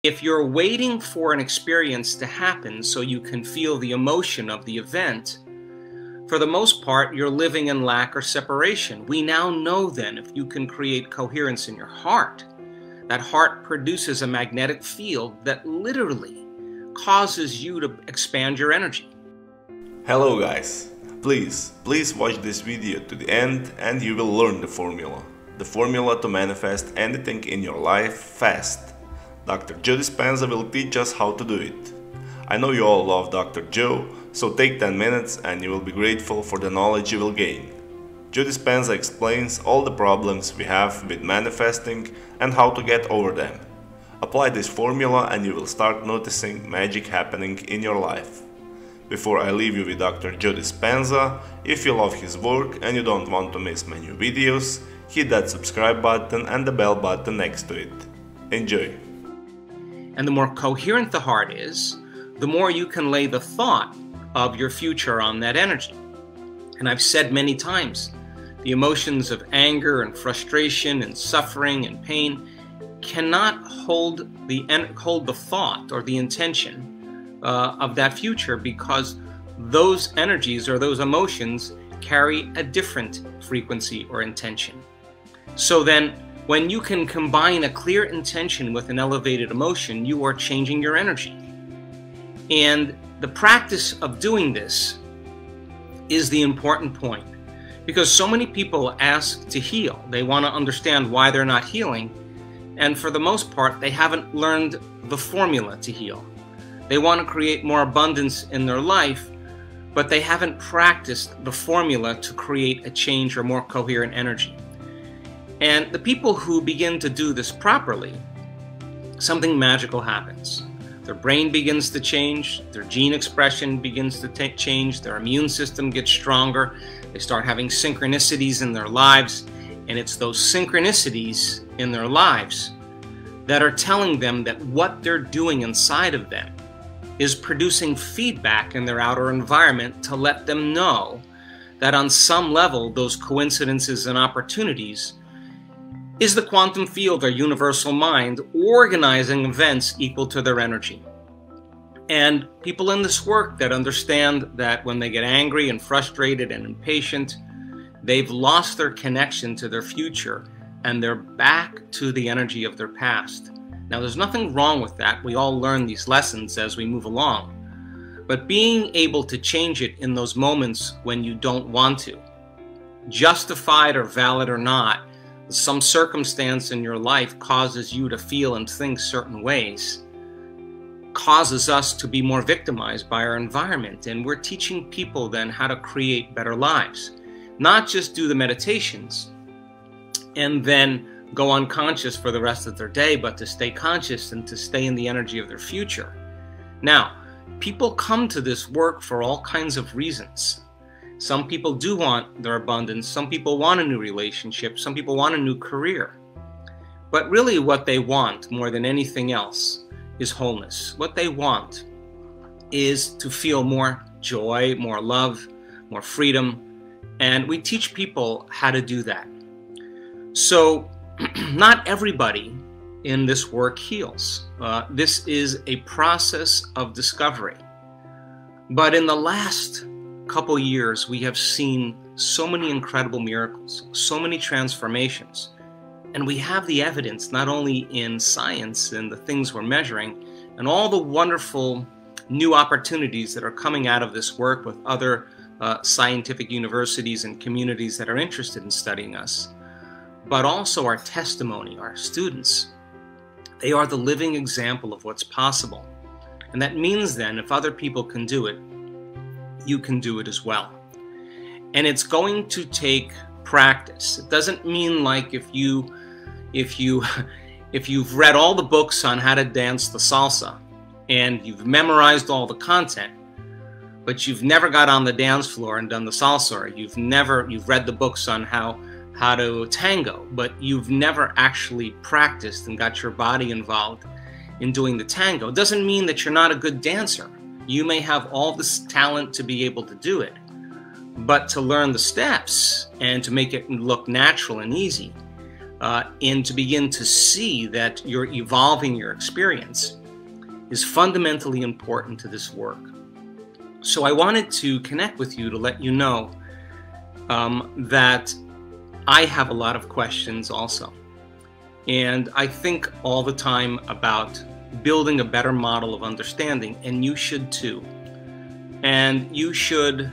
If you're waiting for an experience to happen so you can feel the emotion of the event, for the most part, you're living in lack or separation. We now know then if you can create coherence in your heart, that heart produces a magnetic field that literally causes you to expand your energy. Hello guys, please watch this video to the end and you will learn the formula. The formula to manifest anything in your life fast. Dr. Joe Dispenza will teach us how to do it. I know you all love Dr. Joe, so take 10 minutes and you will be grateful for the knowledge you will gain. Joe Dispenza explains all the problems we have with manifesting and how to get over them. Apply this formula and you will start noticing magic happening in your life. Before I leave you with Dr. Joe Dispenza, if you love his work and you don't want to miss my new videos, hit that subscribe button and the bell button next to it. Enjoy! And the more coherent the heart is, the more you can lay the thought of your future on that energy. And I've said many times, the emotions of anger and frustration and suffering and pain cannot hold the thought or the intention of that future, because those energies or those emotions carry a different frequency or intention. So then, when you can combine a clear intention with an elevated emotion, you are changing your energy. And the practice of doing this is the important point, because so many people ask to heal. They want to understand why they're not healing, and for the most part, they haven't learned the formula to heal. They want to create more abundance in their life, but they haven't practiced the formula to create a change or more coherent energy. And the people who begin to do this properly, something magical happens. Their brain begins to change, their gene expression begins to change, their immune system gets stronger, they start having synchronicities in their lives, and it's those synchronicities in their lives that are telling them that what they're doing inside of them is producing feedback in their outer environment to let them know that on some level those coincidences and opportunities is the quantum field or universal mind organizing events equal to their energy. And people in this work that understand that when they get angry and frustrated and impatient, they've lost their connection to their future and they're back to the energy of their past. Now, there's nothing wrong with that. We all learn these lessons as we move along. But being able to change it in those moments when you don't want to, justified or valid or not, some circumstance in your life causes you to feel and think certain ways, causes us to be more victimized by our environment. And we're teaching people then how to create better lives. Not just do the meditations and then go unconscious for the rest of their day, but to stay conscious and to stay in the energy of their future. Now, people come to this work for all kinds of reasons. Some people do want their abundance, some people want a new relationship, some people want a new career. But really what they want more than anything else is wholeness. What they want is to feel more joy, more love, more freedom, and we teach people how to do that. So not everybody in this work heals. This is a process of discovery. But in the last couple years, we have seen so many incredible miracles, so many transformations. And we have the evidence, not only in science and the things we're measuring, and all the wonderful new opportunities that are coming out of this work with other scientific universities and communities that are interested in studying us, but also our testimony, our students. They are the living example of what's possible. And that means then, if other people can do it, you can do it as well. And it's going to take practice. It doesn't mean like if you've read all the books on how to dance the salsa and you've memorized all the content, but you've never got on the dance floor and done the salsa, or you've read the books on how to tango, but you've never actually practiced and got your body involved in doing the tango. It doesn't mean that you're not a good dancer. You may have all this talent to be able to do it, but to learn the steps and to make it look natural and easy, and to begin to see that you're evolving your experience is fundamentally important to this work. So I wanted to connect with you to let you know that I have a lot of questions also. And I think all the time about building a better model of understanding, and you should too. And you should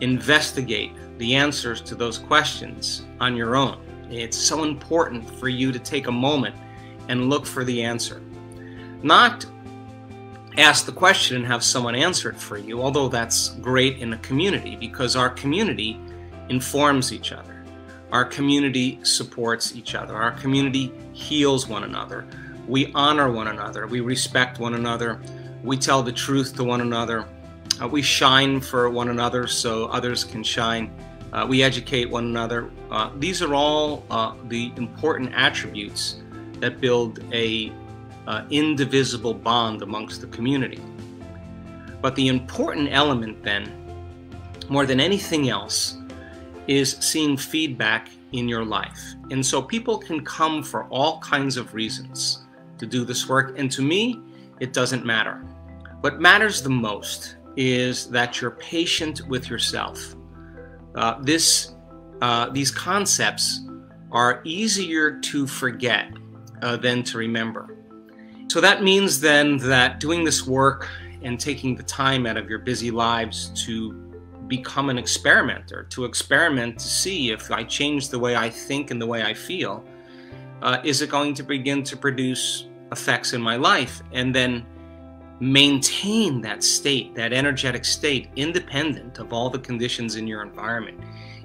investigate the answers to those questions on your own. It's so important for you to take a moment and look for the answer. Not ask the question and have someone answer it for you, although that's great in a community, because our community informs each other. Our community supports each other. Our community heals one another. We honor one another. We respect one another. We tell the truth to one another. We shine for one another so others can shine. We educate one another. These are all the important attributes that build a indivisible bond amongst the community. But the important element then, more than anything else, is seeing feedback in your life. And so people can come for all kinds of reasons to do this work, and to me, it doesn't matter. What matters the most is that you're patient with yourself. These concepts are easier to forget than to remember. So that means then that doing this work and taking the time out of your busy lives to become an experimenter, to experiment to see if I change the way I think and the way I feel, is it going to begin to produce effects in my life, and then maintain that state, that energetic state, independent of all the conditions in your environment,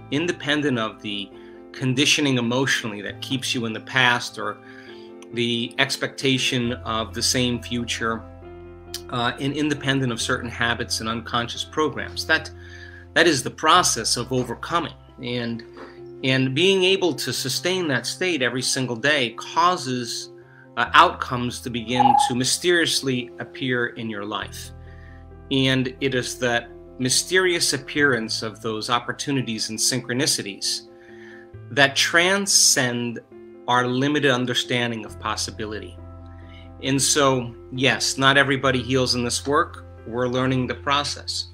independent of the conditioning emotionally that keeps you in the past or the expectation of the same future, and independent of certain habits and unconscious programs. That is the process of overcoming, and being able to sustain that state every single day causes outcomes to begin to mysteriously appear in your life. And it is that mysterious appearance of those opportunities and synchronicities that transcend our limited understanding of possibility. And so, yes, not everybody heals in this work. We're learning the process.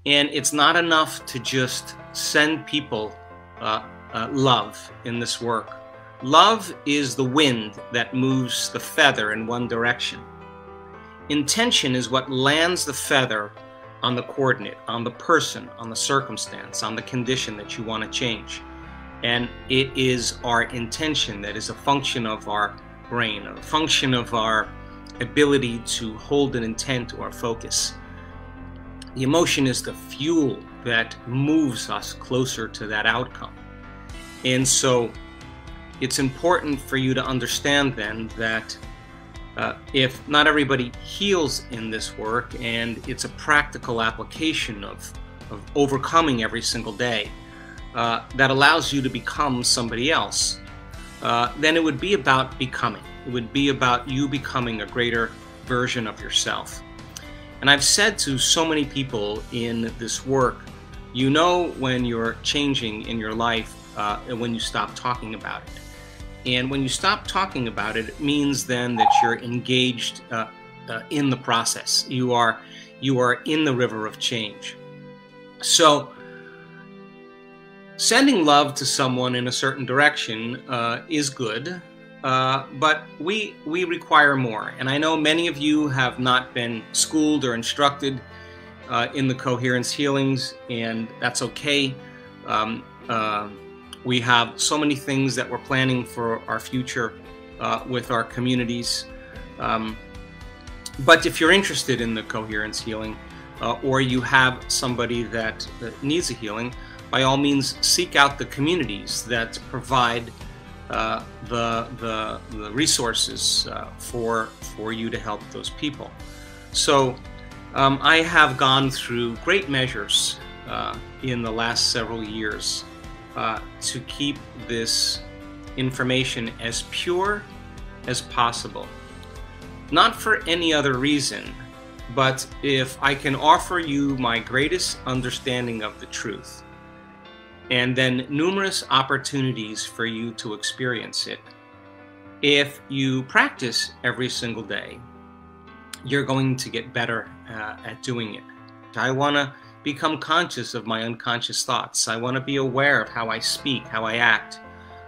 And it's not enough to just send people love in this work. Love is the wind that moves the feather in one direction. Intention is what lands the feather on the coordinate, on the person, on the circumstance, on the condition that you want to change. And it is our intention that is a function of our brain, a function of our ability to hold an intent or focus. The emotion is the fuel that moves us closer to that outcome. And so it's important for you to understand then that if not everybody heals in this work, and it's a practical application of overcoming every single day that allows you to become somebody else, then it would be about becoming. It would be about you becoming a greater version of yourself. And I've said to so many people in this work, you know when you're changing in your life when you stop talking about it. And when you stop talking about it, it means then that you're engaged in the process. You are in the river of change. So sending love to someone in a certain direction is good, but we require more. And I know many of you have not been schooled or instructed in the coherence healings, and that's okay. We have so many things that we're planning for our future with our communities. But if you're interested in the coherence healing, or you have somebody that needs a healing, by all means seek out the communities that provide the resources for you to help those people. So I have gone through great measures in the last several years to keep this information as pure as possible. Not for any other reason, but if I can offer you my greatest understanding of the truth, and then numerous opportunities for you to experience it. If you practice every single day, you're going to get better at doing it. I want to become conscious of my unconscious thoughts. I want to be aware of how I speak, how I act.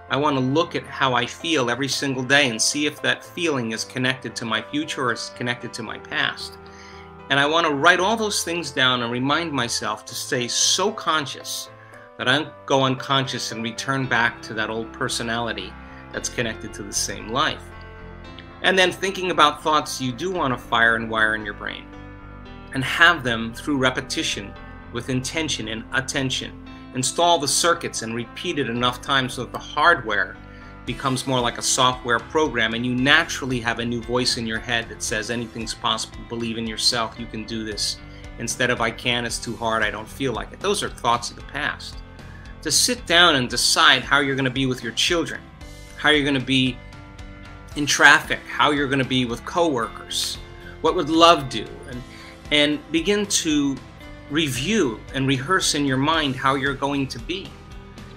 I want to look at how I feel every single day and see if that feeling is connected to my future or is connected to my past. And I want to write all those things down and remind myself to stay so conscious that I don't go unconscious and return back to that old personality that's connected to the same life. And then thinking about thoughts you do want to fire and wire in your brain, and have them through repetition with intention and attention. Install the circuits and repeat it enough times so that the hardware becomes more like a software program, and you naturally have a new voice in your head that says anything's possible, believe in yourself, you can do this, instead of I can't, it's too hard, I don't feel like it. Those are thoughts of the past. To sit down and decide how you're going to be with your children, how you're going to be in traffic, how you're going to be with coworkers, what would love do, and begin to review and rehearse in your mind how you're going to be.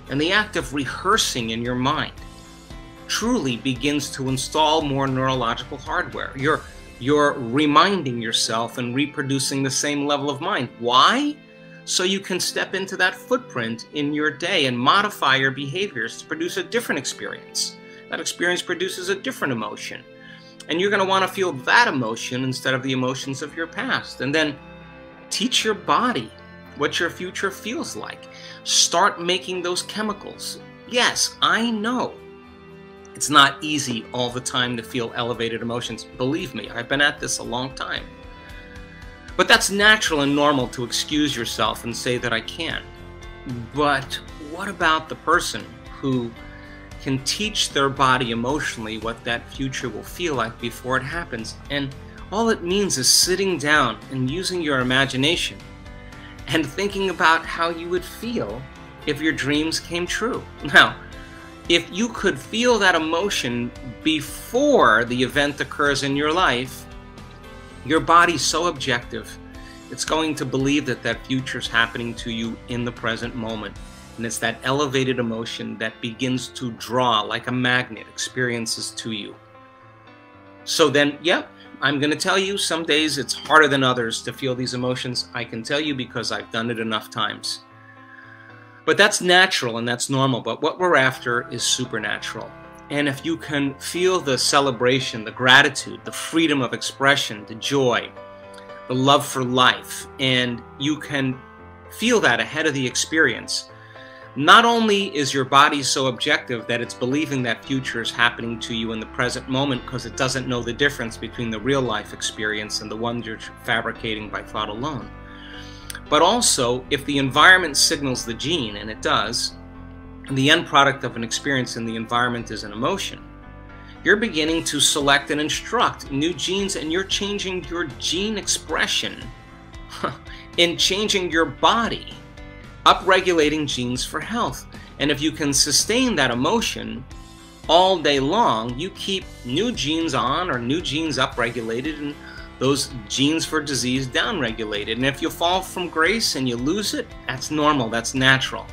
And the act of rehearsing in your mind truly begins to install more neurological hardware. You're reminding yourself and reproducing the same level of mind. Why? So you can step into that footprint in your day and modify your behaviors to produce a different experience. That experience produces a different emotion. And you're going to want to feel that emotion instead of the emotions of your past. And then teach your body what your future feels like. Start making those chemicals. Yes, I know it's not easy all the time to feel elevated emotions. Believe me, I've been at this a long time. But that's natural and normal to excuse yourself and say that I can't. But what about the person who can teach their body emotionally what that future will feel like before it happens? And all it means is sitting down and using your imagination and thinking about how you would feel if your dreams came true. Now, if you could feel that emotion before the event occurs in your life, your body's so objective, it's going to believe that that future is happening to you in the present moment. And it's that elevated emotion that begins to draw like a magnet experiences to you. So then, yep, I'm going to tell you some days it's harder than others to feel these emotions. I can tell you because I've done it enough times. But that's natural and that's normal. But what we're after is supernatural. And if you can feel the celebration, the gratitude, the freedom of expression, the joy, the love for life, and you can feel that ahead of the experience, not only is your body so objective that it's believing that future is happening to you in the present moment because it doesn't know the difference between the real life experience and the one you're fabricating by thought alone, but also if the environment signals the gene, and it does, and the end product of an experience in the environment is an emotion, you're beginning to select and instruct new genes, and you're changing your gene expression in changing your body, upregulating genes for health. And if you can sustain that emotion all day long, you keep new genes on or new genes upregulated and those genes for disease downregulated. And if you fall from grace and you lose it, that's normal, that's natural.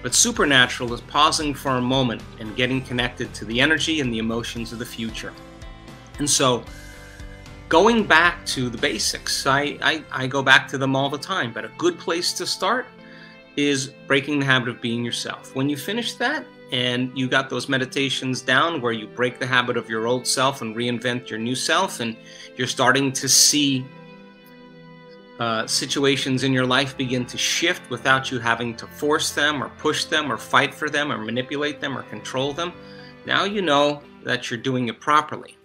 But supernatural is pausing for a moment and getting connected to the energy and the emotions of the future. And so going back to the basics, I go back to them all the time, but a good place to start is breaking the habit of being yourself. When you finish that and you got those meditations down where you break the habit of your old self and reinvent your new self, and you're starting to see situations in your life begin to shift without you having to force them or push them or fight for them or manipulate them or control them, now you know that you're doing it properly.